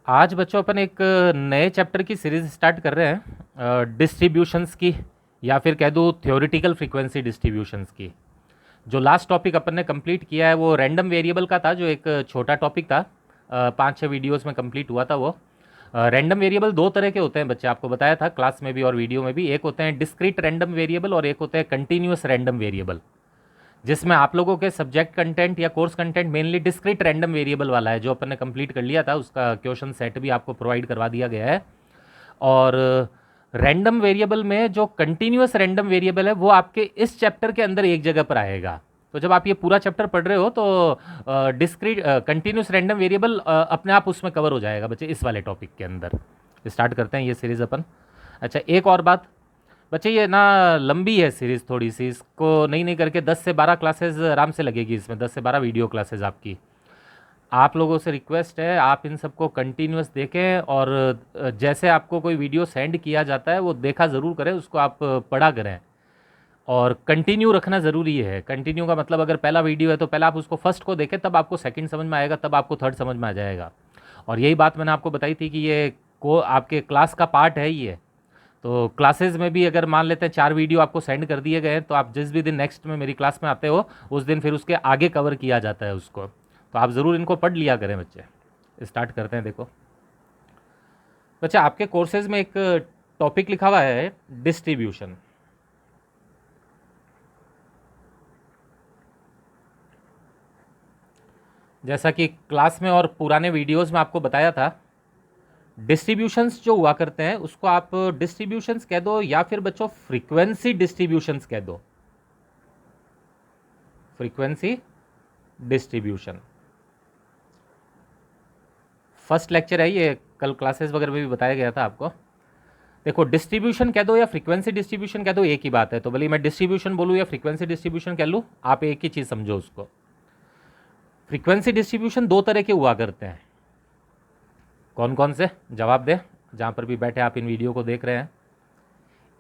आज बच्चों अपन एक नए चैप्टर की सीरीज स्टार्ट कर रहे हैं डिस्ट्रीब्यूशंस की, या फिर कह दूँ थ्योरेटिकल फ्रीक्वेंसी डिस्ट्रीब्यूशंस की। जो लास्ट टॉपिक अपन ने कंप्लीट किया है वो रैंडम वेरिएबल का था, जो एक छोटा टॉपिक था, 5-6 वीडियोस में कंप्लीट हुआ था वो। रैंडम वेरिएबल दो तरह के होते हैं बच्चे, आपको बताया था क्लास में भी और वीडियो में भी। एक होते हैं डिस्क्रीट रैंडम वेरिएबल और एक होते हैं कंटिन्यूस रैंडम वेरिएबल, जिसमें आप लोगों के सब्जेक्ट कंटेंट या course content mainly discrete random variable वाला है, जो अपन ने कंप्लीट कर लिया था। उसका क्वेश्चन सेट भी आपको प्रोवाइड करवा दिया गया है। और रैंडम वेरिएबल में जो कंटिन्यूस रैंडम वेरिएबल है वो आपके इस चैप्टर के अंदर एक जगह पर आएगा। तो जब आप ये पूरा चैप्टर पढ़ रहे हो तो डिस्क्रीट कंटिन्यूस रैंडम वेरिएबल अपने आप उसमें कवर हो जाएगा बच्चे, इस वाले टॉपिक के अंदर। स्टार्ट करते हैं ये सीरीज़ अपन। अच्छा, एक और बात बच्चे, ये ना लंबी है सीरीज़ थोड़ी सी, इसको नहीं नहीं करके 10 से 12 क्लासेस आराम से लगेगी इसमें, 10 से 12 वीडियो क्लासेस आपकी। आप लोगों से रिक्वेस्ट है, आप इन सबको कंटिन्यूस देखें, और जैसे आपको कोई वीडियो सेंड किया जाता है वो देखा ज़रूर करें, उसको आप पढ़ा करें। और कंटिन्यू रखना ज़रूरी है। कंटिन्यू का मतलब अगर पहला वीडियो है तो पहले आप उसको फर्स्ट को देखें, तब आपको सेकंड समझ में आएगा, तब आपको थर्ड समझ में आ जाएगा। और यही बात मैंने आपको बताई थी कि ये को आपके क्लास का पार्ट है ये। तो क्लासेस में भी अगर मान लेते हैं 4 वीडियो आपको सेंड कर दिए गए हैं, तो आप जिस भी दिन नेक्स्ट में मेरी क्लास में आते हो उस दिन फिर उसके आगे कवर किया जाता है उसको। तो आप ज़रूर इनको पढ़ लिया करें बच्चे। स्टार्ट करते हैं। देखो बच्चे, आपके कोर्सेज में एक टॉपिक लिखा हुआ है डिस्ट्रीब्यूशन। जैसा कि क्लास में और पुराने वीडियोस में आपको बताया था, डिस्ट्रीब्यूशंस जो हुआ करते हैं उसको आप डिस्ट्रीब्यूशंस कह दो, या फिर बच्चों फ्रीक्वेंसी डिस्ट्रीब्यूशंस कह दो। फ्रीक्वेंसी डिस्ट्रीब्यूशन फर्स्ट लेक्चर है ये, कल क्लासेस वगैरह में भी बताया गया था आपको। देखो, डिस्ट्रीब्यूशन कह दो या फ्रीक्वेंसी डिस्ट्रीब्यूशन कह दो, एक ही बात है। तो भले मैं डिस्ट्रीब्यूशन बोलूँ या फ्रीक्वेंसी डिस्ट्रीब्यूशन कह लूँ, आप एक ही चीज़ समझो उसको। फ्रीक्वेंसी डिस्ट्रीब्यूशन दो तरह के हुआ करते हैं। कौन कौन से? जवाब दे, जहाँ पर भी बैठे आप इन वीडियो को देख रहे हैं।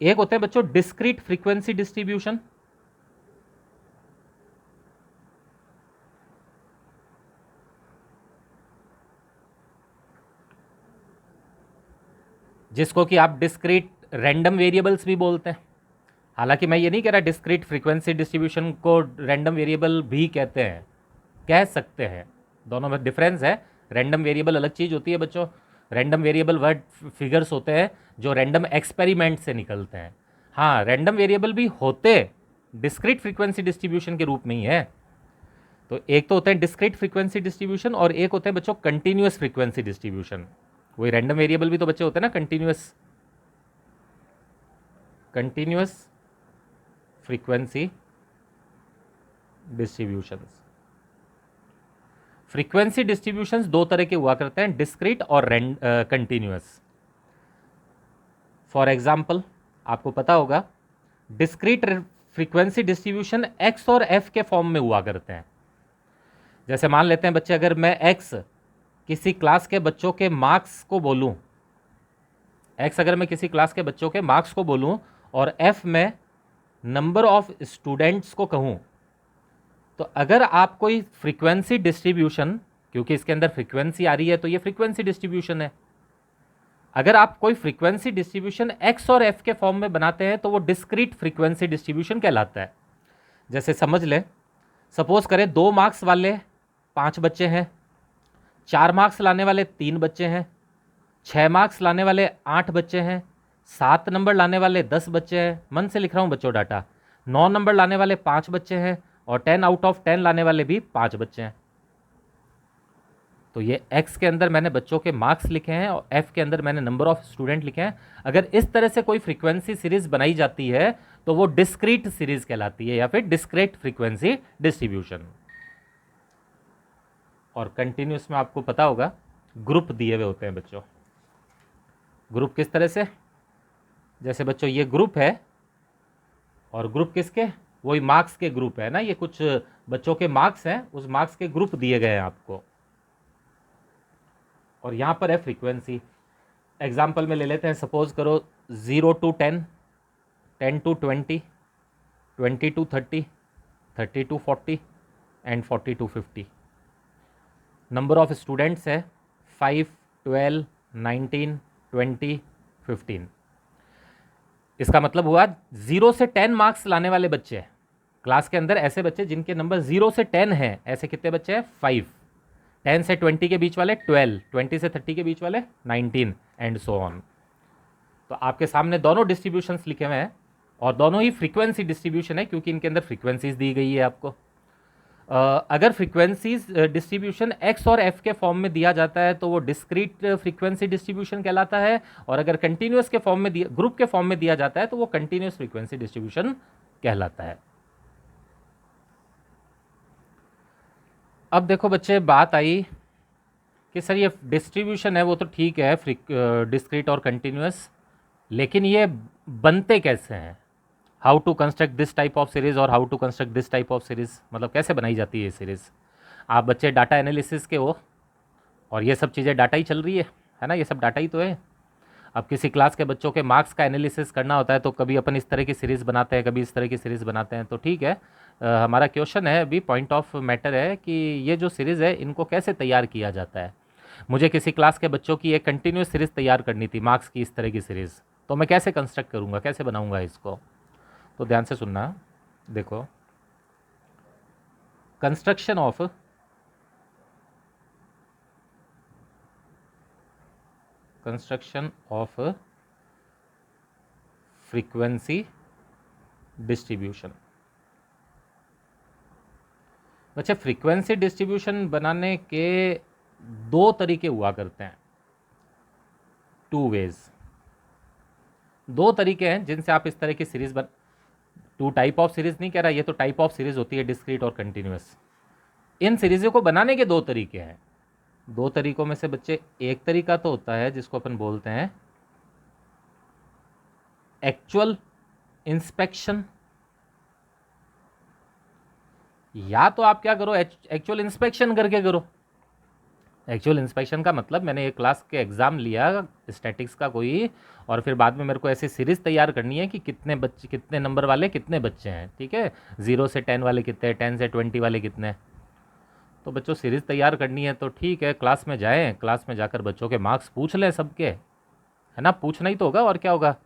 एक होते हैं बच्चों डिस्क्रीट फ्रीक्वेंसी डिस्ट्रीब्यूशन, जिसको कि आप डिस्क्रीट रैंडम वेरिएबल्स भी बोलते हैं। हालांकि मैं ये नहीं कह रहा डिस्क्रीट फ्रीक्वेंसी डिस्ट्रीब्यूशन को रैंडम वेरिएबल भी कहते हैं, कह सकते हैं, दोनों में डिफरेंस है। रैंडम वेरिएबल अलग चीज़ होती है बच्चों। रैंडम वेरिएबल वर्ड फिगर्स होते हैं जो रैंडम एक्सपेरिमेंट से निकलते हैं। हाँ, रैंडम वेरिएबल भी होते डिस्क्रीट फ्रीक्वेंसी डिस्ट्रीब्यूशन के रूप में ही है। तो एक तो होता है डिस्क्रीट फ्रीक्वेंसी डिस्ट्रीब्यूशन, और एक होता है बच्चों कंटिन्यूअस फ्रीक्वेंसी डिस्ट्रीब्यूशन। वही रैंडम वेरिएबल भी तो बच्चे होते हैं ना, continuous frequency distributions. Frequency distributions दो तरह के हुआ करते हैं, डिस्क्रीट और कंटिन्यूअस। फॉर एग्जाम्पल, आपको पता होगा डिस्क्रीट फ्रीक्वेंसी डिस्ट्रीब्यूशन एक्स और एफ के फॉर्म में हुआ करते हैं। जैसे मान लेते हैं बच्चे, अगर मैं एक्स किसी क्लास के बच्चों के मार्क्स को बोलूं, एक्स अगर मैं किसी क्लास के बच्चों के मार्क्स को बोलूं, और एफ में नंबर ऑफ स्टूडेंट्स को कहूं, तो अगर आप कोई फ्रीक्वेंसी डिस्ट्रीब्यूशन, क्योंकि इसके अंदर फ्रीक्वेंसी आ रही है तो ये फ्रीक्वेंसी डिस्ट्रीब्यूशन है, अगर आप कोई फ्रीक्वेंसी डिस्ट्रीब्यूशन एक्स और एफ के फॉर्म में बनाते हैं तो वो डिस्क्रीट फ्रीक्वेंसी डिस्ट्रीब्यूशन कहलाता है। जैसे समझ लें, सपोज करें 2 मार्क्स वाले 5 बच्चे हैं, 4 मार्क्स लाने वाले 3 बच्चे हैं, 6 मार्क्स लाने वाले 8 बच्चे हैं, 7 नंबर लाने वाले 10 बच्चे हैं, मन से लिख रहा हूँ बच्चों डाटा, 9 नंबर लाने वाले 5 बच्चे हैं, और 10 आउट ऑफ 10 लाने वाले भी 5 बच्चे हैं। तो ये एक्स के अंदर मैंने बच्चों के मार्क्स लिखे हैं और एफ के अंदर मैंने नंबर ऑफ स्टूडेंट लिखे हैं। अगर इस तरह से कोई फ्रीक्वेंसी सीरीज बनाई जाती है तो वो डिस्क्रीट सीरीज कहलाती है, या फिर डिस्क्रीट फ्रीक्वेंसी डिस्ट्रीब्यूशन। और कंटिन्यूस में आपको पता होगा ग्रुप दिए हुए होते हैं बच्चों। ग्रुप किस तरह से? जैसे बच्चों ये ग्रुप है, और ग्रुप किसके? वही मार्क्स के ग्रुप है ना, ये कुछ बच्चों के मार्क्स हैं, उस मार्क्स के ग्रुप दिए गए हैं आपको। और यहाँ पर है फ्रीक्वेंसी। एग्जाम्पल में ले लेते हैं, सपोज करो 0 to 10, 10 to 20, 20 to 30, 30 to 40 and 40 to 50। Number of students है 5 12, 19, 20, 15। इसका मतलब हुआ 0 से 10 मार्क्स लाने वाले बच्चे क्लास के अंदर, ऐसे बच्चे जिनके नंबर 0 से 10 हैं, ऐसे कितने बच्चे हैं? 5। 10 से 20 के बीच वाले 12, 20 से 30 के बीच वाले 19 एंड सो ऑन। तो आपके सामने दोनों डिस्ट्रीब्यूशंस लिखे हुए हैं और दोनों ही फ्रीक्वेंसी डिस्ट्रीब्यूशन है, क्योंकि इनके अंदर फ्रीक्वेंसीज दी गई है आपको। अगर फ्रीक्वेंसीज डिस्ट्रीब्यूशन एक्स और एफ के फॉर्म में दिया जाता है तो वो डिस्क्रीट फ्रीक्वेंसी डिस्ट्रीब्यूशन कहलाता है, और अगर कंटिन्यूस के फॉर्म में ग्रुप के फॉर्म में दिया जाता है तो वो कंटिन्यूस फ्रीक्वेंसी डिस्ट्रीब्यूशन कहलाता है। अब देखो बच्चे, बात आई कि सर ये डिस्ट्रीब्यूशन है वो तो ठीक है, डिस्क्रीट और कंटिन्यूस, लेकिन ये बनते कैसे हैं? How to construct this type of series और how to construct this type of series, मतलब कैसे बनाई जाती है ये सीरीज? आप बच्चे डाटा एनालिसिस के हो और ये सब चीज़ें डाटा ही चल रही है ना, ये सब डाटा ही तो है। अब किसी क्लास के बच्चों के मार्क्स का एनालिसिस करना होता है तो कभी अपन इस तरह की सीरीज़ बनाते हैं, कभी इस तरह की सीरीज़ बनाते हैं, तो ठीक है। हमारा क्वेश्चन है अभी, पॉइंट ऑफ मैटर है कि ये जो सीरीज़ है इनको कैसे तैयार किया जाता है। मुझे किसी क्लास के बच्चों की एक कंटिन्यूस सीरीज़ तैयार करनी थी, मार्क्स की इस तरह की सीरीज़, तो मैं कैसे कंस्ट्रक्ट करूँगा, कैसे बनाऊँगा इसको? तो ध्यान से सुनना, देखो, कंस्ट्रक्शन ऑफ फ्रीक्वेंसी डिस्ट्रीब्यूशन। अच्छा, फ्रीक्वेंसी डिस्ट्रीब्यूशन बनाने के दो तरीके हुआ करते हैं, 2 वेज। दो तरीके हैं जिनसे आप इस तरह की सीरीज 2 टाइप ऑफ सीरीज नहीं कह रहा, ये तो टाइप ऑफ सीरीज होती है, डिस्क्रीट और कंटिन्यूस। इन सीरीजों को बनाने के दो तरीके हैं। दो तरीकों में से बच्चे, एक तरीका तो होता है जिसको अपन बोलते हैं एक्चुअल इंस्पेक्शन, या तो आप क्या करो, एक्चुअल इंस्पेक्शन करके करो। एक्चुअल इंस्पेक्शन का मतलब, मैंने एक क्लास के एग्जाम लिया स्टैटिक्स का कोई, और फिर बाद में मेरे को ऐसी सीरीज तैयार करनी है कि कितने बच्चे, कितने नंबर वाले कितने बच्चे हैं, ठीक है, 0 से 10 वाले कितने, 10 से 20 वाले कितने। तो बच्चों सीरीज़ तैयार करनी है तो ठीक है, क्लास में जाएं, क्लास में जाकर बच्चों के मार्क्स पूछ लें सबके, है ना, पूछना ही तो होगा और क्या होगा।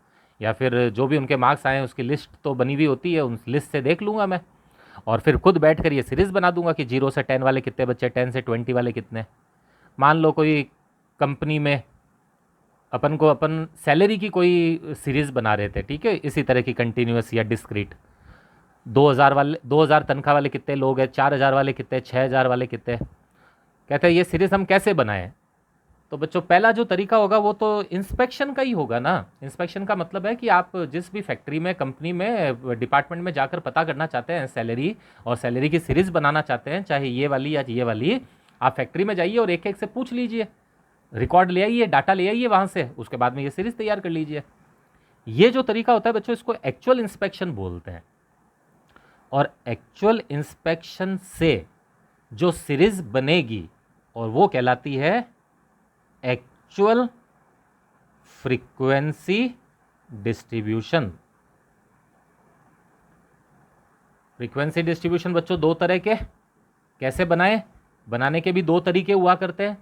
या फिर जो भी उनके मार्क्स आए उसकी लिस्ट तो बनी हुई होती है, उस लिस्ट से देख लूँगा मैं, और फिर खुद बैठ कर ये सीरीज़ बना दूंगा कि 0 से 10 वाले कितने बच्चे, 10 से 20 वाले कितने। मान लो कोई कंपनी में अपन सैलरी की कोई सीरीज़ बना रहे थे, ठीक है, इसी तरह की कंटिन्यूस या डिस्क्रीट। 2000 तनख्वाह वाले कितने लोग हैं, 4000 वाले कितने, 6000 वाले कितने। कहते हैं ये सीरीज़ हम कैसे बनाएं? तो बच्चों, पहला जो तरीका होगा वो तो इंस्पेक्शन का ही होगा ना। इंस्पेक्शन का मतलब है कि आप जिस भी फैक्ट्री में, कंपनी में, डिपार्टमेंट में जाकर पता करना चाहते हैं सैलरी, और सैलरी की सीरीज़ बनाना चाहते हैं, चाहे ये वाली या ये वाली, आप फैक्ट्री में जाइए और एक एक से पूछ लीजिए, रिकॉर्ड ले आइए, डाटा ले आइए वहाँ से, उसके बाद में ये सीरीज़ तैयार कर लीजिए। ये जो तरीका होता है बच्चों, इसको एक्चुअल इंस्पेक्शन बोलते हैं। और एक्चुअल इंस्पेक्शन से जो सीरीज़ बनेगी और वो कहलाती है actual frequency distribution. Frequency distribution बच्चों दो तरह के, कैसे बनाए? बनाने के भी दो तरीके हुआ करते हैं।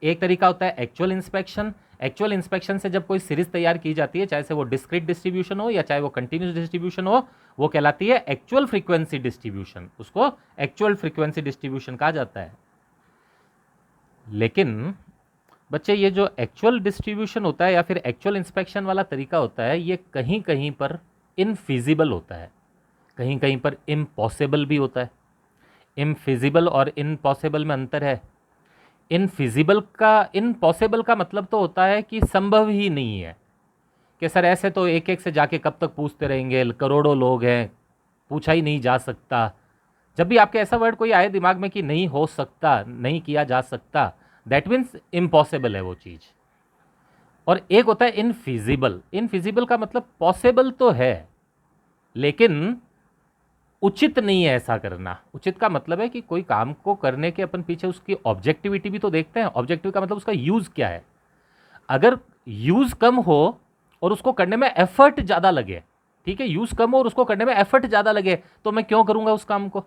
एक तरीका होता है एक्चुअल इंस्पेक्शन। एक्चुअल इंस्पेक्शन से जब कोई सीरीज तैयार की जाती है, चाहे से वो डिस्क्रीट डिस्ट्रीब्यूशन हो या चाहे वो कंटिन्यूस डिस्ट्रीब्यूशन हो, वो कहलाती है एक्चुअल फ्रीक्वेंसी डिस्ट्रीब्यूशन। उसको एक्चुअल फ्रीक्वेंसी डिस्ट्रीब्यूशन कहा जाता है। लेकिन बच्चे, ये जो एक्चुअल डिस्ट्रीब्यूशन होता है या फिर एक्चुअल इंस्पेक्शन वाला तरीका होता है, ये कहीं कहीं पर इनफिजिबल होता है, कहीं कहीं पर इम्पॉसिबल भी होता है। इनफिजिबल और इम्पॉसिबल में अंतर है। इम्पॉसिबल का मतलब तो होता है कि संभव ही नहीं है, कि सर ऐसे तो एक एक से जाके कब तक पूछते रहेंगे, करोड़ों लोग हैं, पूछा ही नहीं जा सकता। जब भी आपके ऐसा वर्ड कोई आए दिमाग में कि नहीं हो सकता, नहीं किया जा सकता, दैट मीन्स इम्पॉसिबल है वो चीज़। और एक होता है इनफिजिबल। इनफिजिबल का मतलब पॉसिबल तो है लेकिन उचित नहीं है ऐसा करना। उचित का मतलब है कि कोई काम को करने के अपन पीछे उसकी ऑब्जेक्टिविटी भी तो देखते हैं। ऑब्जेक्टिव का मतलब उसका यूज़ क्या है। अगर यूज़ कम हो और उसको करने में एफर्ट ज़्यादा लगे, ठीक है, यूज़ कम हो और उसको करने में एफर्ट ज़्यादा लगे, तो मैं क्यों करूँगा उस काम को।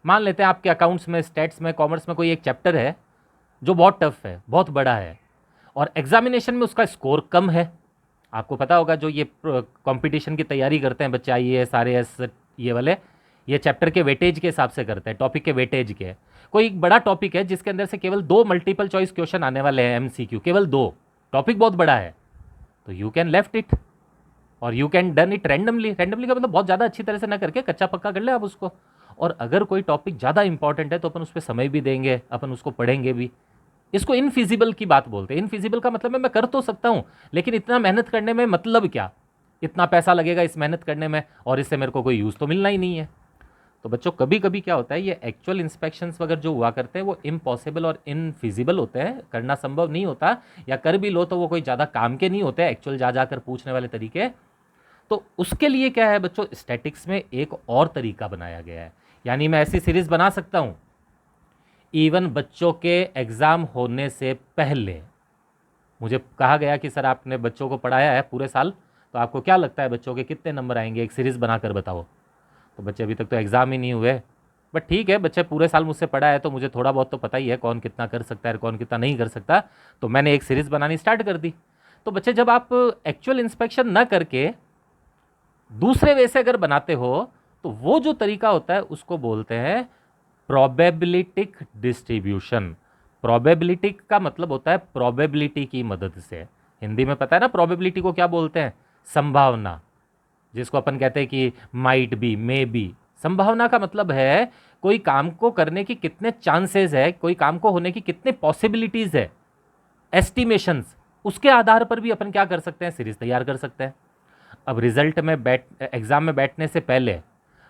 मान लेते हैं आपके अकाउंट्स में, स्टैट्स में, कॉमर्स में कोई एक चैप्टर है जो बहुत टफ है, बहुत बड़ा है, और एग्जामिनेशन में उसका स्कोर कम है। आपको पता होगा जो ये कंपटीशन की तैयारी करते हैं बच्चे, IAS RAS ये वाले, ये चैप्टर के वेटेज के हिसाब से करते हैं, टॉपिक के वेटेज के। कोई एक बड़ा टॉपिक है जिसके अंदर से केवल 2 मल्टीपल चॉइस क्वेश्चन आने वाले हैं, MCQ केवल 2, टॉपिक बहुत बड़ा है, तो यू कैन लेफ्ट इट और you can done it randomly. Randomly का मतलब बहुत ज़्यादा अच्छी तरह से ना करके कच्चा पक्का कर ले आप उसको। और अगर कोई टॉपिक ज़्यादा इंपॉर्टेंट है तो अपन उस पर समय भी देंगे, अपन उसको पढ़ेंगे भी। इसको इनफिजिबल की बात बोलते हैं। इनफिजिबल का मतलब है मैं कर तो सकता हूँ, लेकिन इतना मेहनत करने में मतलब क्या, इतना पैसा लगेगा इस मेहनत करने में और इससे मेरे को कोई यूज़ तो मिलना ही नहीं है। तो बच्चों कभी कभी क्या होता है, ये एक्चुअल इंस्पेक्शंस वगैरह जो हुआ करते हैं वो इम्पॉसिबल और इनफिजिबल होते हैं, करना संभव नहीं होता, या कर भी लो तो वो कोई ज़्यादा काम के नहीं होते एक्चुअल जा जाकर पूछने वाले तरीके। तो उसके लिए क्या है बच्चों, स्टैटिक्स में एक और तरीका बनाया गया है। यानी मैं ऐसी सीरीज बना सकता हूँ इवन बच्चों के एग्ज़ाम होने से पहले। मुझे कहा गया कि सर आपने बच्चों को पढ़ाया है पूरे साल, तो आपको क्या लगता है बच्चों के कितने नंबर आएंगे, एक सीरीज़ बनाकर बताओ। तो बच्चे अभी तक तो एग्ज़ाम ही नहीं हुए, बट ठीक है, बच्चे पूरे साल मुझसे पढ़ा है तो मुझे थोड़ा बहुत तो पता ही है कौन कितना कर सकता है और कौन कितना नहीं कर सकता। तो मैंने एक सीरीज़ बनानी स्टार्ट कर दी। तो बच्चे जब आप एक्चुअल इंस्पेक्शन ना करके दूसरे वे से अगर बनाते हो तो वो जो तरीका होता है उसको बोलते हैं प्रोबेबिलिटिक डिस्ट्रीब्यूशन। प्रोबेबिलिटी का मतलब होता है प्रोबेबिलिटी की मदद से। हिंदी में पता है ना प्रोबेबिलिटी को क्या बोलते हैं, संभावना, जिसको अपन कहते हैं कि माइट बी, मे बी। संभावना का मतलब है कोई काम को करने की कितने चांसेस है, कोई काम को होने की कितने पॉसिबिलिटीज है, एस्टिमेशंस, उसके आधार पर भी अपन क्या कर सकते हैं, सीरीज तैयार कर सकते हैं। अब रिजल्ट में एग्जाम में बैठने से पहले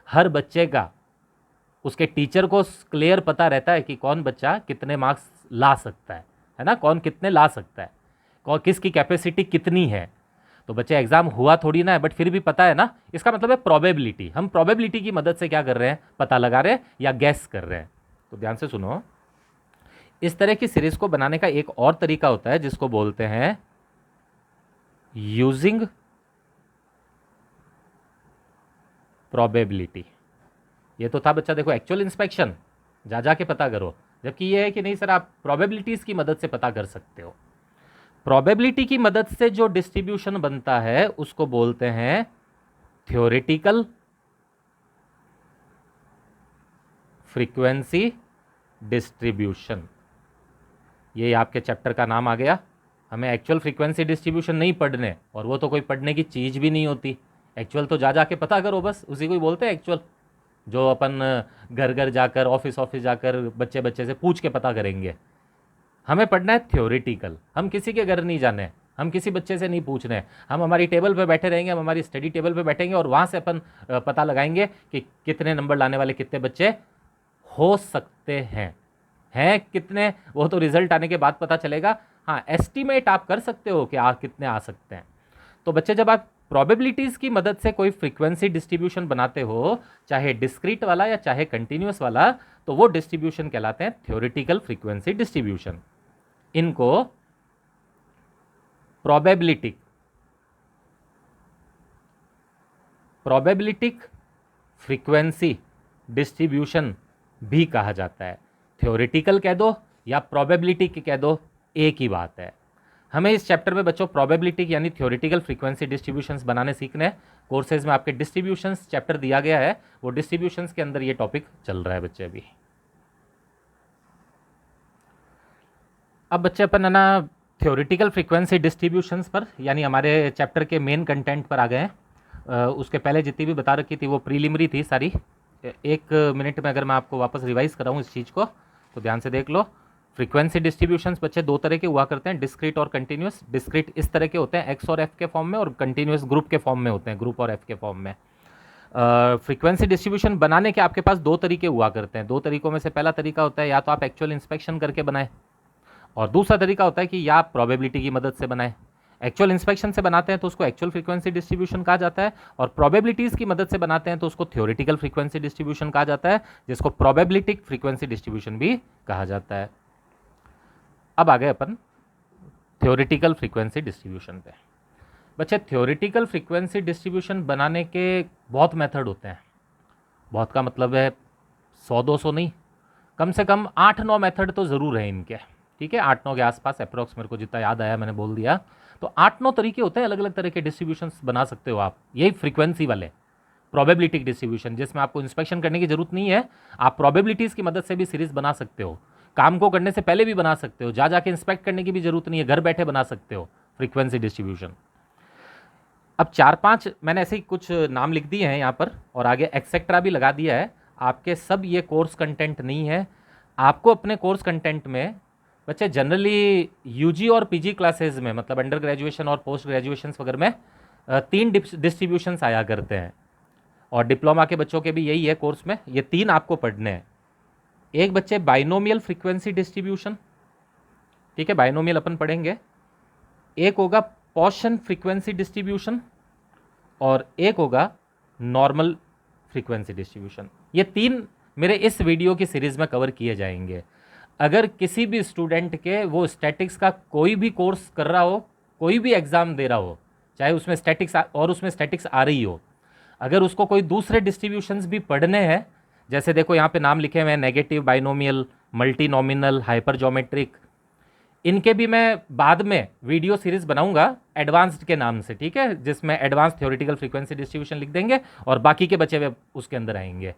हर बच्चे का उसके टीचर को क्लियर पता रहता है कि कौन बच्चा कितने मार्क्स ला सकता है ना, कौन कितने ला सकता है, कौन किसकी कैपेसिटी कितनी है। तो बच्चे एग्जाम हुआ थोड़ी ना है, बट फिर भी पता है ना, इसका मतलब है प्रोबेबिलिटी। हम प्रोबेबिलिटी की मदद से क्या कर रहे हैं, पता लगा रहे हैं या गैस कर रहे हैं। तो ध्यान से सुनो, इस तरह की सीरीज को बनाने का एक और तरीका होता है जिसको बोलते हैं यूजिंग प्रोबेबिलिटी। ये तो था बच्चा देखो एक्चुअल इंस्पेक्शन, जा जाके पता करो, जबकि ये है कि नहीं सर आप प्रोबेबिलिटीज की मदद से पता कर सकते हो। प्रोबेबिलिटी की मदद से जो डिस्ट्रीब्यूशन बनता है उसको बोलते हैं थ्योरेटिकल फ्रीक्वेंसी डिस्ट्रीब्यूशन। ये आपके चैप्टर का नाम आ गया। हमें एक्चुअल फ्रीक्वेंसी डिस्ट्रीब्यूशन नहीं पढ़ने, और वो तो कोई पढ़ने की चीज़ भी नहीं होती। एक्चुअल तो जा जाके पता करो, बस उसी को ही बोलते हैं एक्चुअल। जो अपन घर घर जाकर, ऑफिस ऑफिस जाकर बच्चे बच्चे से पूछ के पता करेंगे। हमें पढ़ना है थ्योरेटिकल। हम किसी के घर नहीं जाने, हम किसी बच्चे से नहीं पूछने, हम हमारी टेबल पे बैठे रहेंगे, हम हमारी स्टडी टेबल पे बैठेंगे और वहाँ से अपन पता लगाएंगे कि कितने नंबर लाने वाले कितने बच्चे हो सकते हैं कितने, वो तो रिजल्ट आने के बाद पता चलेगा। हाँ, एस्टिमेट आप कर सकते हो कि कितने आ सकते हैं। तो बच्चे जब आप प्रोबेबिलिटीज़ की मदद से कोई फ्रीक्वेंसी डिस्ट्रीब्यूशन बनाते हो, चाहे डिस्क्रीट वाला या चाहे कंटिन्यूस वाला, तो वो डिस्ट्रीब्यूशन कहलाते हैं थ्योरेटिकल फ्रीक्वेंसी डिस्ट्रीब्यूशन। इनको प्रोबेबिलिटिक फ्रीक्वेंसी डिस्ट्रीब्यूशन भी कहा जाता है। थ्योरेटिकल कह दो या प्रोबेबिलिटी कह दो, एक ही बात है। हमें इस चैप्टर में बच्चों प्रोबेबिलिटी यानी थ्योरेटिकल फ्रीक्वेंसी डिस्ट्रीब्यूशंस बनाने सीखने हैं। कोर्सेज में आपके डिस्ट्रीब्यूशंस चैप्टर दिया गया है, वो डिस्ट्रीब्यूशंस के अंदर ये टॉपिक चल रहा है बच्चे अभी। अब बच्चे अपन है ना थ्योरेटिकल फ्रीक्वेंसी डिस्ट्रीब्यूशंस पर, यानी हमारे चैप्टर के मेन कंटेंट पर आ गए हैं। उसके पहले जितनी भी बता रखी थी वो प्रीलिमिनरी थी सारी। एक मिनट में अगर मैं आपको वापस रिवाइज कराऊँ इस चीज़ को तो ध्यान से देख लो। फ्रीक्वेंसी डिस्ट्रीब्यूशंस बच्चे दो तरह के हुआ करते हैं, डिस्क्रीट और कंटिन्यूस। डिस्क्रीट इस तरह के होते हैं एक्स और एफ के फॉर्म में, और कंटिन्यूस ग्रुप के फॉर्म में होते हैं, ग्रुप और एफ के फॉर्म में। फ्रीक्वेंसी डिस्ट्रीब्यूशन बनाने के आपके पास दो तरीके हुआ करते हैं। दो तरीकों में से पहला तरीका होता है या तो आप एक्चुअल इंस्पेक्शन करके बनाएं, और दूसरा तरीका होता है कि या आप प्रोबेबिलिटी की मदद से बनाएं। एक्चुअल इंस्पेक्शन से बनाते हैं तो उसको एक्चुअल फ्रीक्वेंसी डिस्ट्रीब्यूशन कहा जाता है, और प्रोबेबिलिटीज़ की मदद से बनाते हैं तो उसको थ्योरेटिकल फ्रीक्वेंसी डिस्ट्रीब्यूशन कहा जाता है, जिसको प्रोबेबिलिटिक फ्रीक्वेंसी डिस्ट्रीब्यूशन भी कहा जाता है। अब आ गए अपन थ्योरेटिकल फ्रीक्वेंसी डिस्ट्रीब्यूशन पे। बच्चे थ्योरेटिकल फ्रीक्वेंसी डिस्ट्रीब्यूशन बनाने के बहुत मेथड होते हैं। बहुत का मतलब है 100-200 नहीं, कम से कम 8-9 मेथड तो ज़रूर है इनके, ठीक है, 8-9 के आसपास अप्रोक्स, मेरे को जितना याद आया मैंने बोल दिया। तो 8-9 तरीके होते हैं, अलग अलग तरह के डिस्ट्रीब्यूशंस बना सकते हो आप, यही फ्रीक्वेंसी वाले प्रोबेबिलिटी डिस्ट्रीब्यूशन, जिसमें आपको इंस्पेक्शन करने की जरूरत नहीं है, आप प्रोबेबिलिटीज़ की मदद से भी सीरीज बना सकते हो, काम को करने से पहले भी बना सकते हो, जा जाके इंस्पेक्ट करने की भी जरूरत नहीं है, घर बैठे बना सकते हो फ्रीक्वेंसी डिस्ट्रीब्यूशन। अब 4-5 मैंने ऐसे ही कुछ नाम लिख दिए हैं यहाँ पर, और आगे एक्सेट्रा भी लगा दिया है। आपके सब ये कोर्स कंटेंट नहीं है, आपको अपने कोर्स कंटेंट में बच्चे जनरली यूजी और पीजी क्लासेस में, मतलब अंडर ग्रेजुएशन और पोस्ट ग्रेजुएशन वगैरह में 3 डिस्ट्रीब्यूशंस आया करते हैं, और डिप्लोमा के बच्चों के भी यही है कोर्स में, ये 3 आपको पढ़ने हैं। एक बच्चे बाइनोमियल फ्रीक्वेंसी डिस्ट्रीब्यूशन, ठीक है, बाइनोमियल अपन पढ़ेंगे। एक होगा पॉशन फ्रीक्वेंसी डिस्ट्रीब्यूशन, और एक होगा नॉर्मल फ्रीक्वेंसी डिस्ट्रीब्यूशन। ये 3 मेरे इस वीडियो की सीरीज में कवर किए जाएंगे। अगर किसी भी स्टूडेंट के वो स्टैटिक्स का कोई भी कोर्स कर रहा हो, कोई भी एग्जाम दे रहा हो, चाहे उसमें स्टैटिक्स और उसमें स्टैटिक्स आ रही हो, अगर उसको कोई दूसरे डिस्ट्रीब्यूशंस भी पढ़ने हैं, जैसे देखो यहाँ पे नाम लिखे हुए हैं, negative, binomial, multi nominal, hyper geometric, इनके भी मैं बाद में वीडियो सीरीज बनाऊंगा एडवांस्ड के नाम से, ठीक है, जिसमें एडवांस थ्योरेटिकल फ्रीक्वेंसी डिस्ट्रीब्यूशन लिख देंगे और बाकी के बचे हुए उसके अंदर आएंगे।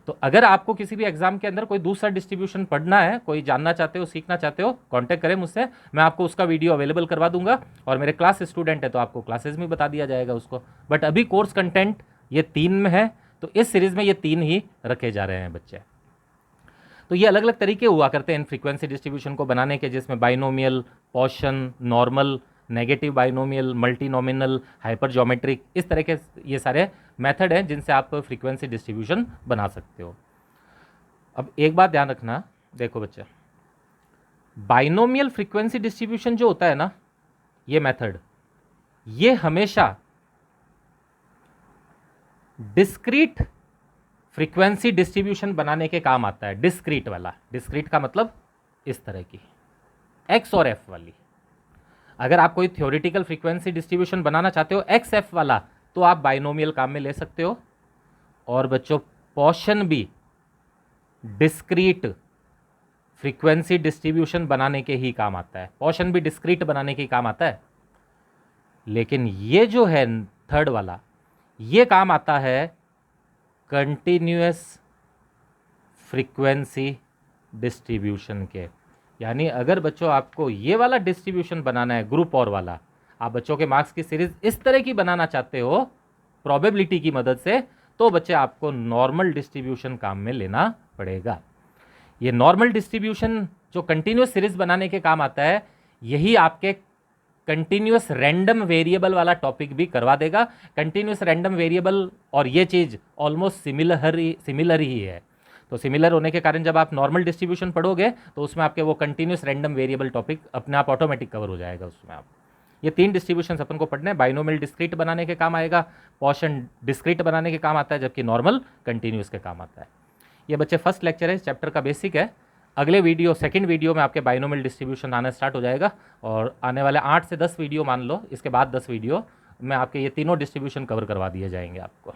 तो अगर आपको किसी भी एग्जाम के अंदर कोई दूसरा डिस्ट्रीब्यूशन पढ़ना है, कोई जानना चाहते हो, सीखना चाहते हो, कांटेक्ट करें मुझसे, मैं आपको उसका वीडियो अवेलेबल करवा दूंगा, और मेरे क्लास स्टूडेंट है तो आपको क्लासेस में बता दिया जाएगा उसको। बट अभी कोर्स कंटेंट ये 3 में है, तो इस सीरीज में ये 3 ही रखे जा रहे हैं बच्चे। तो ये अलग अलग तरीके हुआ करते हैं इन फ्रीक्वेंसी डिस्ट्रीब्यूशन को बनाने के, जिसमें binomial, Poisson, normal, negative binomial, multi nominal, hyper geometric, इस तरह के ये सारे मेथड हैं जिनसे आप फ्रीक्वेंसी डिस्ट्रीब्यूशन बना सकते हो। अब एक बात ध्यान रखना, देखो बच्चे, बाइनोमियल फ्रीक्वेंसी डिस्ट्रीब्यूशन जो होता है ना, ये मेथड, ये हमेशा डिस्क्रीट फ्रीक्वेंसी डिस्ट्रीब्यूशन बनाने के काम आता है। डिस्क्रीट वाला, डिस्क्रीट का मतलब इस तरह की एक्स और एफ वाली। अगर आप कोई थ्योरेटिकल फ्रीक्वेंसी डिस्ट्रीब्यूशन बनाना चाहते हो एक्स एफ वाला, तो आप बाइनोमियल काम में ले सकते हो। और बच्चों, पॉशन भी डिस्क्रीट फ्रीक्वेंसी डिस्ट्रीब्यूशन बनाने के ही काम आता है, पॉशन भी डिस्क्रीट बनाने के ही काम आता है। लेकिन ये जो है थर्ड वाला, ये काम आता है कंटिन्यूअस फ्रीक्वेंसी डिस्ट्रीब्यूशन के। यानी अगर बच्चों आपको ये वाला डिस्ट्रीब्यूशन बनाना है, ग्रुप और वाला, आप बच्चों के मार्क्स की सीरीज इस तरह की बनाना चाहते हो प्रोबेबिलिटी की मदद से, तो बच्चे आपको नॉर्मल डिस्ट्रीब्यूशन काम में लेना पड़ेगा। ये नॉर्मल डिस्ट्रीब्यूशन जो कंटिन्यूअस सीरीज बनाने के काम आता है, यही आपके कंटिन्यूअस रैंडम वेरिएबल वाला टॉपिक भी करवा देगा। कंटिन्यूअस रैंडम वेरिएबल और ये चीज़ ऑलमोस्ट सिमिलर ही है। तो सिमिलर होने के कारण जब आप नॉर्मल डिस्ट्रीब्यूशन पढ़ोगे तो उसमें आपके वो कंटिन्यूअस रैंडम वेरिएबल टॉपिक अपने आप ऑटोमेटिक कवर हो जाएगा उसमें। आप ये 3 डिस्ट्रीब्यूशन अपन को पढ़ने हैं। बाइनोमियल डिस्क्रीट बनाने के काम आएगा, पॉशन डिस्क्रीट बनाने के काम आता है, जबकि नॉर्मल कंटिन्यूअस के काम आता है। ये बच्चे फर्स्ट लेक्चर है, चैप्टर का बेसिक है। अगले वीडियो, सेकंड वीडियो में आपके बाइनोमियल डिस्ट्रीब्यूशन आना स्टार्ट हो जाएगा, और आने वाले 8 से 10 वीडियो मान लो, इसके बाद 10 वीडियो में आपके ये तीनों डिस्ट्रीब्यूशन कवर करवा दिए जाएंगे आपको।